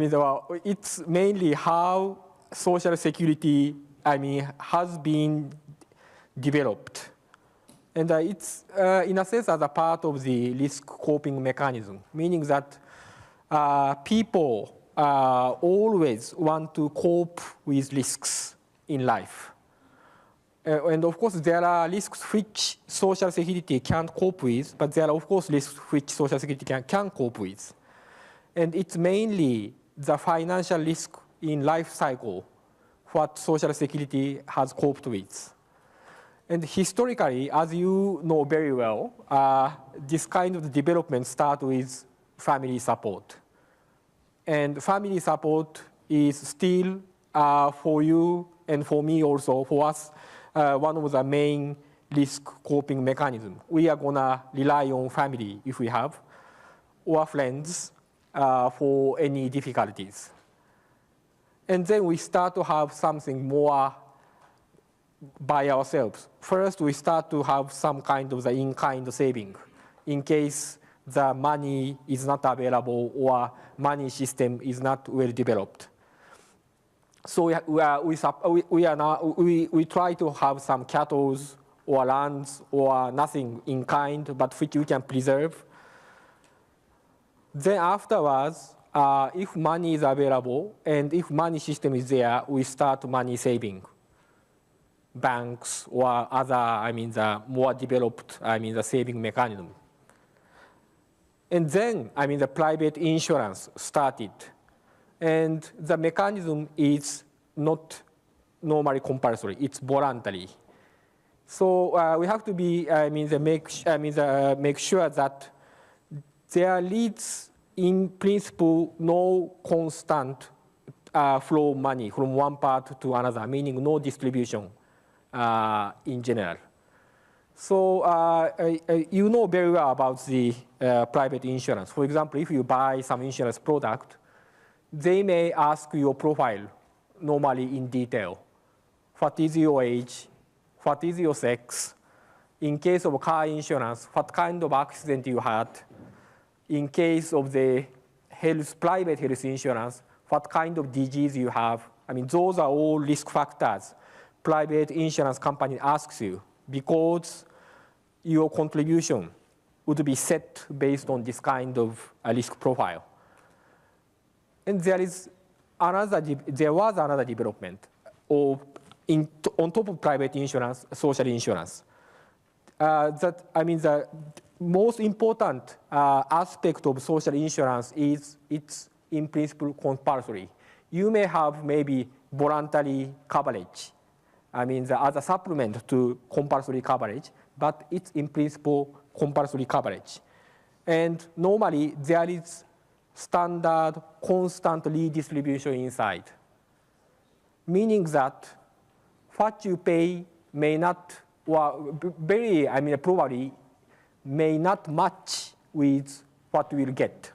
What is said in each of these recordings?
it's mainly how social security, has been developed. And it's, in a sense, as a part of the risk coping mechanism, meaning that people always want to cope with risks in life. And of course, there are risks which social security can't cope with, but there are, of course, risks which social security can cope with. And it's mainly the financial risk in life cycle what social security has coped with. And historically, as you know very well, this kind of development starts with family support. And family support is still, for you and for me also, for us, one of the main risk coping mechanisms. We are going to rely on family if we have, or friends for any difficulties. And then we start to have something more by ourselves. First, we start to have some kind of the in-kind saving in case the money is not available or money system is not well developed. So we try to have some cattle or lands or nothing in kind, but which we can preserve. Then afterwards, if money is available and if money system is there, we start money saving. Banks or other, the more developed, the saving mechanism. And then, the private insurance started. And the mechanism is not normally compulsory, it's voluntary. So we have to be, make sure that there leads in principle no constant flow of money from one part to another, meaning no distribution in general. So you know very well about the private insurance. For example, if you buy some insurance product, they may ask your profile normally in detail. What is your age? What is your sex? In case of car insurance, what kind of accident you had? In case of the private health insurance, what kind of disease you have? Those are all risk factors private insurance company asks you because your contribution would be set based on this kind of risk profile. And there was another development on top of private insurance, social insurance. The most important aspect of social insurance is it's in principle compulsory. You may have maybe voluntary coverage, as a supplement to compulsory coverage, but it's in principle compulsory coverage. And normally there is standard constant redistribution inside, meaning that what you pay may not, or very, probably may not match with what you will get.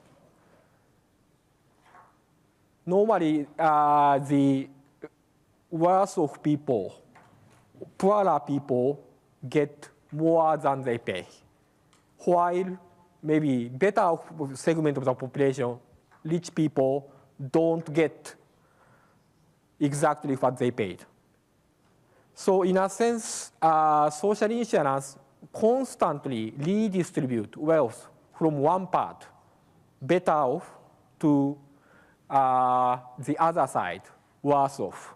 Normally, the worse of people, poorer people get more than they pay, while maybe better segment of the population, rich people, don't get exactly what they paid. So in a sense, social insurance constantly redistribute wealth from one part, better off, to the other side, worse off.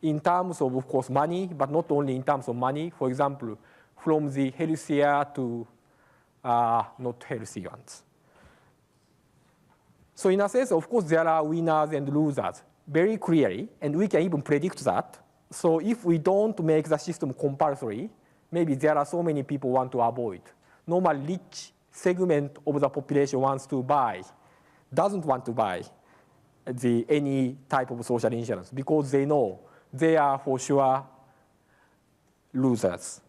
In terms of course, money, but not only in terms of money. For example, from the healthier to not healthy ones. So in a sense, of course, there are winners and losers very clearly, and we can even predict that. So if we don't make the system compulsory, maybe there are so many people want to avoid. Normally, rich segment of the population wants to buy, doesn't want to buy any type of social insurance because they know they are for sure losers.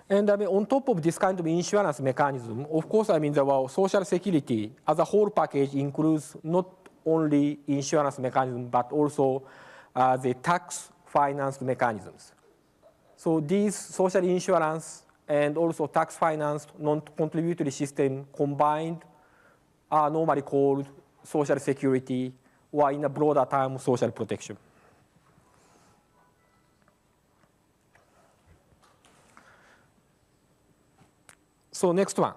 And on top of this kind of insurance mechanism, of course, the social security as a whole package includes not only insurance mechanism, but also the tax-financed mechanisms. So these social insurance and also tax-financed non-contributory system combined are normally called social security, or in a broader term, social protection. So next one.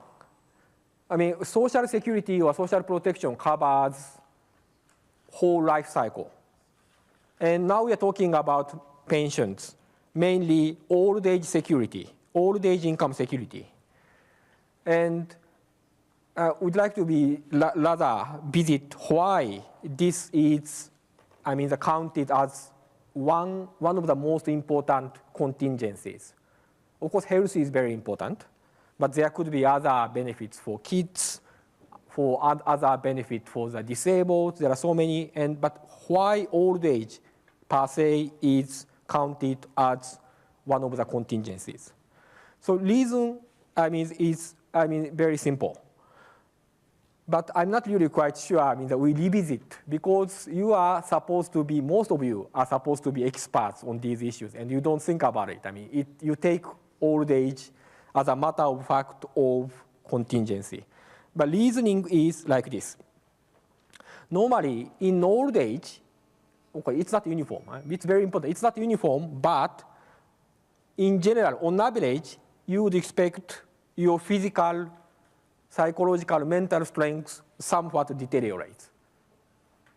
I mean, social security or social protection covers whole life cycle. And now we are talking about pensions, mainly old age security, old age income security. And we'd like to be rather visit why this is, I mean, counted as one of the most important contingencies. Of course, health is very important, but there could be other benefits for kids, for other benefits for the disabled. There are so many, but why old age per se is counted as one of the contingencies? So reason, is very simple. But I'm not really quite sure, that we revisit, because you are supposed to be, most of you are supposed to be experts on these issues, and you don't think about it. You take old age as a matter of fact of contingency. But reasoning is like this. Normally, in old age, okay, it's not uniform. It's very important. It's not uniform, but in general, on average, you would expect your physical, psychological, mental strength somewhat deteriorates.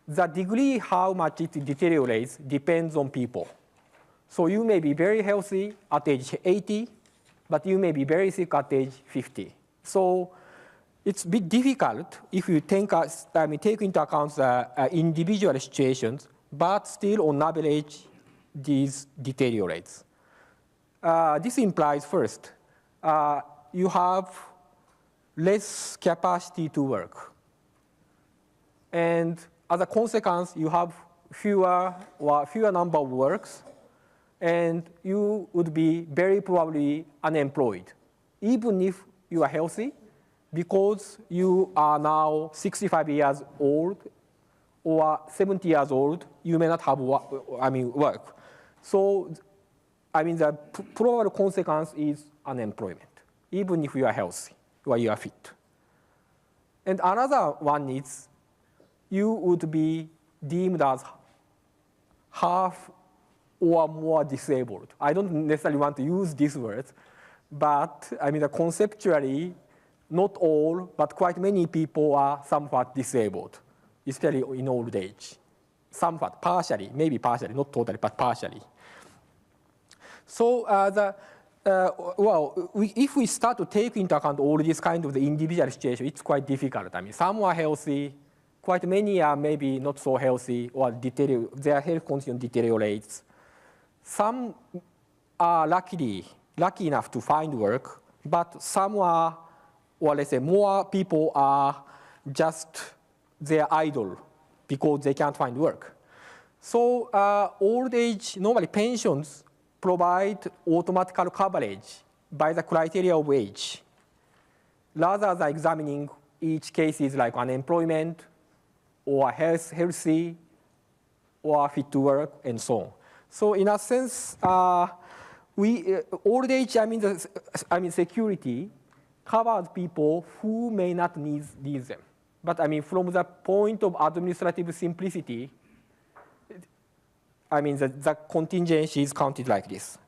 The degree how much it deteriorates depends on people. So you may be very healthy at age 80, but you may be very sick at age 50. So it's a bit difficult if you take into account the individual situations, but still on average, these deteriorates. This implies first, you have less capacity to work. And as a consequence, you have fewer number of works, and you would be very probably unemployed, even if you are healthy, because you are now 65 years old or 70 years old, you may not have work. So, the probable consequence is unemployment, even if you are healthy or you are fit. And another one is you would be deemed as half or more disabled. I don't necessarily want to use these words, but conceptually, not all, but quite many people are somewhat disabled, especially in old age. Somewhat, partially, maybe partially, not totally, but partially. So if we start to take into account all this kind of the individual situation, it's quite difficult. Some are healthy, quite many are maybe not so healthy, or their health condition deteriorates. Some are lucky enough to find work, but some are, or let's say more people are just they're idle because they can't find work. So old age, normally pensions provide automatical coverage by the criteria of age, rather than examining each case is like unemployment, or healthy, or fit to work, and so on. So in a sense, old age, security covers people who may not need them. But from the point of administrative simplicity, the contingency is counted like this.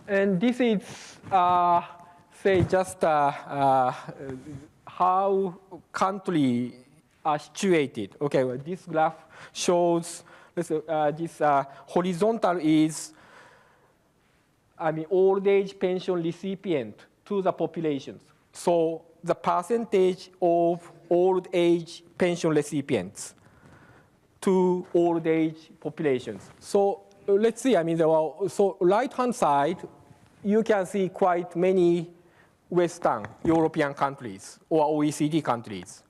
And this is, say, just how countries are situated. Okay, well, this graph shows this horizontal is, old age pension recipient to the populations. So the percentage of old age pension recipients to old age populations. So let's see, so right-hand side, you can see quite many Western European countries or OECD countries,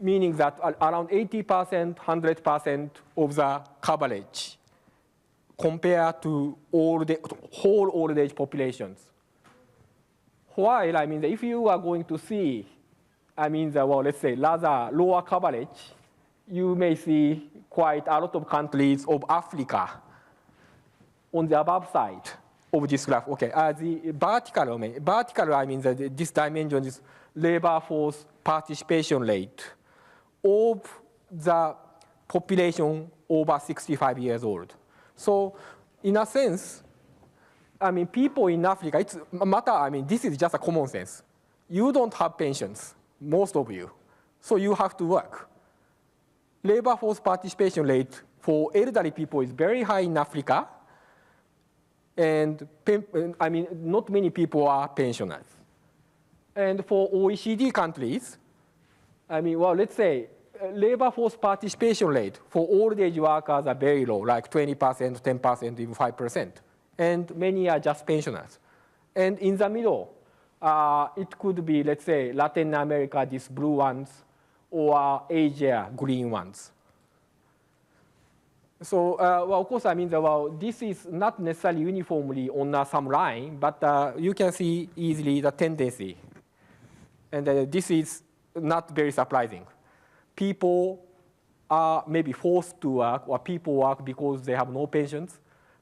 meaning that around 80%, 100% of the coverage compared to whole old age populations. While, if you are going to see, let's say rather lower coverage, you may see quite a lot of countries of Africa on the above side of this graph. Okay, the vertical, this dimension is labor force participation rate of the population over 65 years old. So in a sense, I mean, people in Africa, it's a matter, I mean, this is just a common sense. You don't have pensions, most of you, so you have to work. Labor force participation rate for elderly people is very high in Africa, and I mean, not many people are pensioners. And for OECD countries, I mean, well, let's say labor force participation rate for old age workers are very low, like 20%, 10%, even 5%. And many are just pensioners. And in the middle, it could be, let's say, Latin America, these blue ones, or Asia, green ones. So, well, of course, I mean, well, this is not necessarily uniformly on some line, but you can see easily the tendency. And this is not very surprising. People are maybe forced to work, or people work because they have no pensions.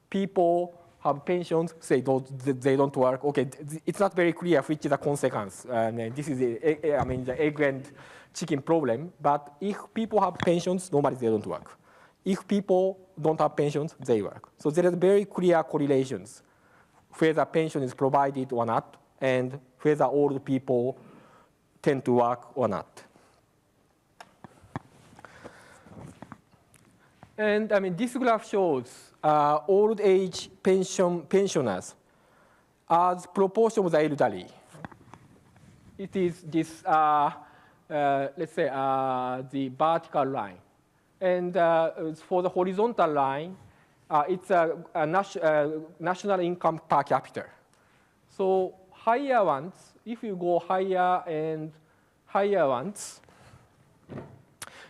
People have pensions, say they don't work. Okay, it's not very clear which is the consequence. This is, I mean, the egg and chicken problem. But if people have pensions, normally they don't work. If people don't have pensions, they work. So there is very clear correlations whether pension is provided or not, and whether old people tend to work or not. And I mean, this graph shows old age pensioners as proportion of the elderly. It is this, let's say, the vertical line. And for the horizontal line, it's a national income per capita. So higher ones, if you go higher and higher ones,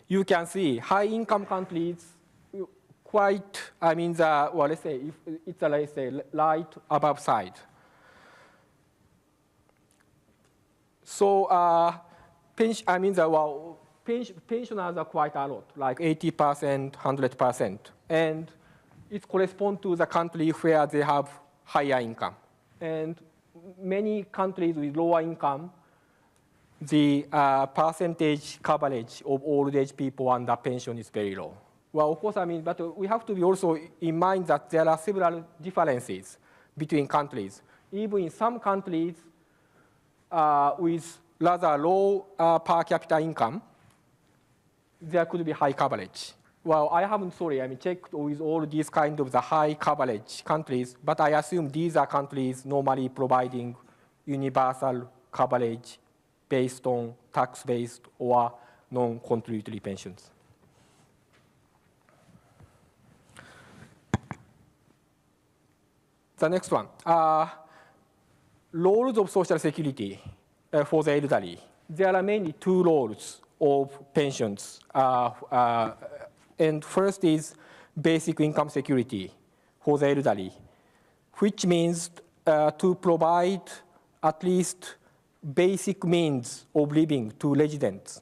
you can see high income countries quite, I mean, the, well, let's say, if it's a, let's say, light above side. So, I mean, the, well, pensioners are quite a lot, like 80%, 100%. And it corresponds to the country where they have higher income. And many countries with lower income, the percentage coverage of old age people under pension is very low. Well, of course, I mean, but we have to be also in mind that there are several differences between countries. Even in some countries with rather low per capita income, there could be high coverage. Well, I haven't, sorry, I mean, checked with all these kind of the high coverage countries, but I assume these are countries normally providing universal coverage based on tax-based or non-contributory pensions. The next one, roles of Social Security for the elderly. There are mainly two roles of pensions. And first is basic income security for the elderly, which means to provide at least basic means of living to residents.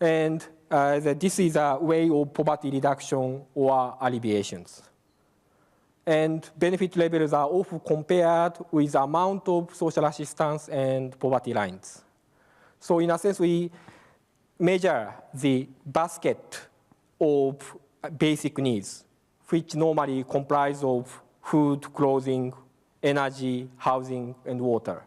And this is a way of poverty reduction or alleviations. And benefit levels are often compared with the amount of social assistance and poverty lines. So in a sense, we measure the basket of basic needs, which normally comprise of food, clothing, energy, housing, and water.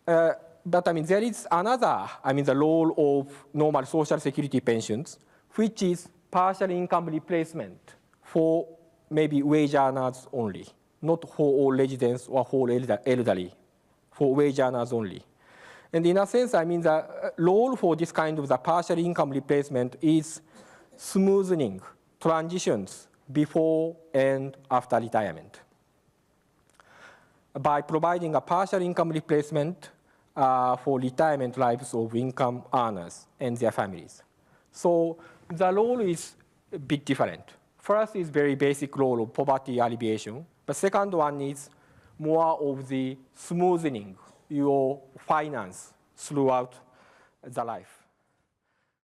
But I mean, there is another, I mean, the role of normal Social Security pensions, which is partial income replacement for maybe wage earners only, not for all residents or for elderly, for wage earners only. And in a sense, I mean, the role for this kind of the partial income replacement is smoothing transitions before and after retirement by providing a partial income replacement for retirement lives of income earners and their families. So the role is a bit different. First is very basic role of poverty alleviation, but second one is more of the smoothing your finance throughout the life.